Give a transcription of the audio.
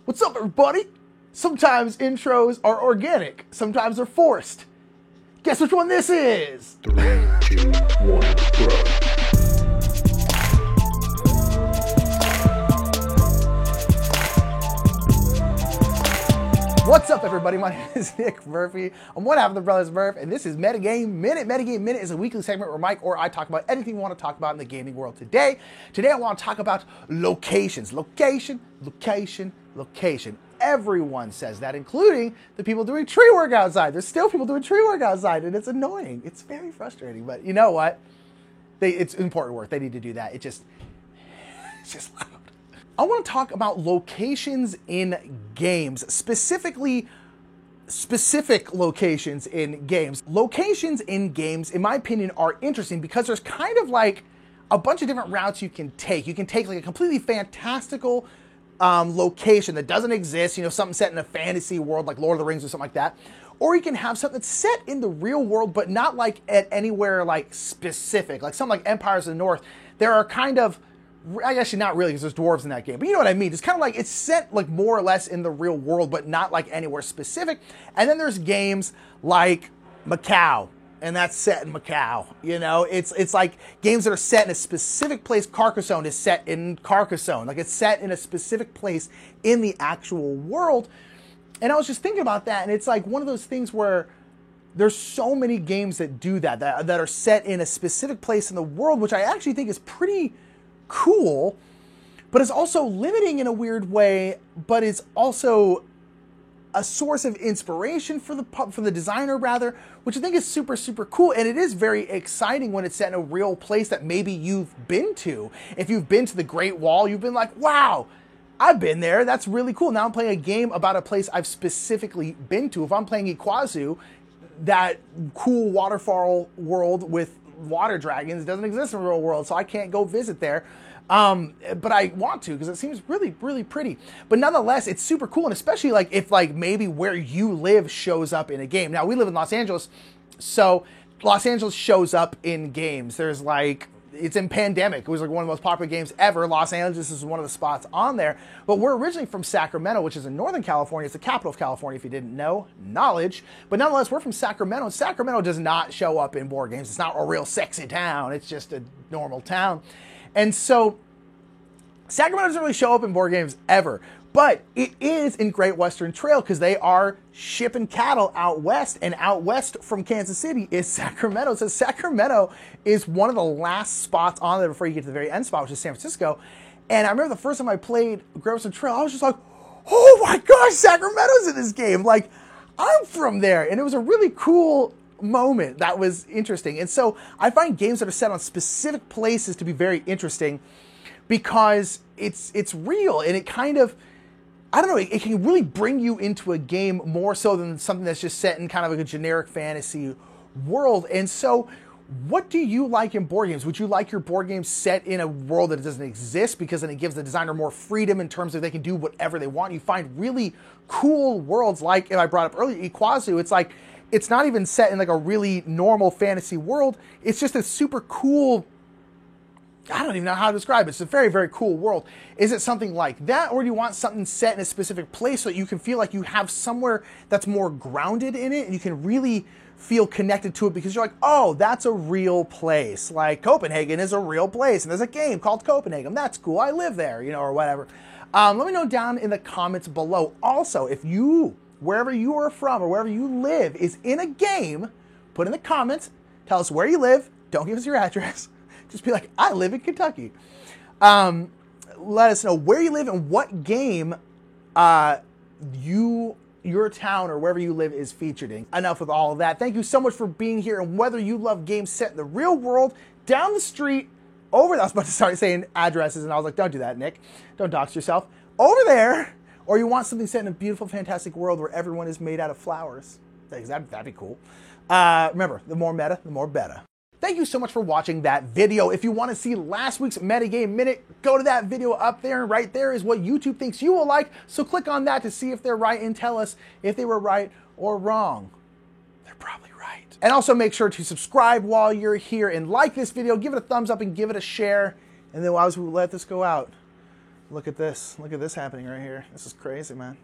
What's up, everybody? Sometimes intros are organic, sometimes they're forced. Guess which one this is? 3, 2, 1, go. What's up, everybody? My name is Nick Murphy. I'm one half of the Brothers Murph, and this is Metagame Minute. Metagame Minute is a weekly segment where Mike or I talk about anything we want to talk about in the gaming world today. Today, I want to talk about locations. Location. Everyone says that, including the people doing tree work outside. There's still people doing tree work outside, and it's annoying. It's very frustrating, but you know what? It's important work. They need to do that. It's just loud. I want to talk about locations in games, specifically specific locations in games. Locations in games, in my opinion, are interesting because there's kind of like a bunch of different routes you can take. You can take like a completely fantastical location that doesn't exist, something set in a fantasy world like Lord of the Rings or something like that. Or you can have something that's set in the real world, but not like at anywhere like specific, like something like Empires of the North. There are kind of, actually not really because there's dwarves in that game, but you know what I mean. It's kind of like it's set like more or less in the real world, but not like anywhere specific. And then there's games like Macau, and that's set in Macau. It's like games that are set in a specific place. Carcassonne is set in Carcassonne. Like it's set in a specific place in the actual world. And I was just thinking about that, and it's like one of those things where there's so many games that do that are set in a specific place in the world, which I actually think is pretty cool, but it's also limiting in a weird way, but it's also a source of inspiration for the designer, rather, which I think is super, super cool. And it is very exciting when it's set in a real place that maybe you've been to. If you've been to the Great Wall, you've been like, wow, I've been there. That's really cool. Now I'm playing a game about a place I've specifically been to. If I'm playing Iguazu, that cool waterfall world with water dragons doesn't exist in the real world, so I can't go visit there. But I want to because it seems really, really pretty. But nonetheless, it's super cool, and especially like if like maybe where you live shows up in a game. Now we live in Los Angeles, so Los Angeles shows up in games. There's like, it's in Pandemic. It was like one of the most popular games ever. Los Angeles is one of the spots on there. But we're originally from Sacramento, which is in Northern California. It's the capital of California, if you didn't know. Knowledge. But nonetheless, we're from Sacramento. And Sacramento does not show up in board games. It's not a real sexy town. It's just a normal town. And so Sacramento doesn't really show up in board games ever. But it is in Great Western Trail because they are shipping cattle out west, and out west from Kansas City is Sacramento. So Sacramento is one of the last spots on there before you get to the very end spot, which is San Francisco. And I remember the first time I played Great Western Trail, I was just like, oh my gosh, Sacramento's in this game. Like, I'm from there. And it was a really cool moment that was interesting. And so I find games that are set on specific places to be very interesting because it's real, and it kind of, I don't know, it can really bring you into a game more so than something that's just set in kind of like a generic fantasy world. And so what do you like in board games? Would you like your board game set in a world that doesn't exist, because then it gives the designer more freedom in terms of they can do whatever they want? You find really cool worlds like, and I brought up earlier, Iguazu. It's like, it's not even set in like a really normal fantasy world. It's just a super cool, I don't even know how to describe it. It's a very, very cool world. Is it something like that, or do you want something set in a specific place so that you can feel like you have somewhere that's more grounded in it and you can really feel connected to it because you're like, oh, that's a real place. Like Copenhagen is a real place, and there's a game called Copenhagen. That's cool. I live there, or whatever. Let me know down in the comments below. Also, if you, wherever you are from or wherever you live is in a game, put in the comments, tell us where you live. Don't give us your address. Just be like, I live in Kentucky. Let us know where you live and what game your town or wherever you live is featured in. Enough with all of that. Thank you so much for being here. And whether you love games set in the real world, down the street, over there, I was about to start saying addresses, and I was like, don't do that, Nick. Don't dox yourself. Over there, or you want something set in a beautiful, fantastic world where everyone is made out of flowers. That'd be cool. Remember, the more meta, the more better. Thank you so much for watching that video. If you want to see last week's Metagame Minute, go to that video up there, and right there is what YouTube thinks you will like. So click on that to see if they're right and tell us if they were right or wrong. They're probably right. And also make sure to subscribe while you're here and like this video, give it a thumbs up and give it a share. And then as we let this go out, Look at this. Look at this happening right here. This is crazy, man.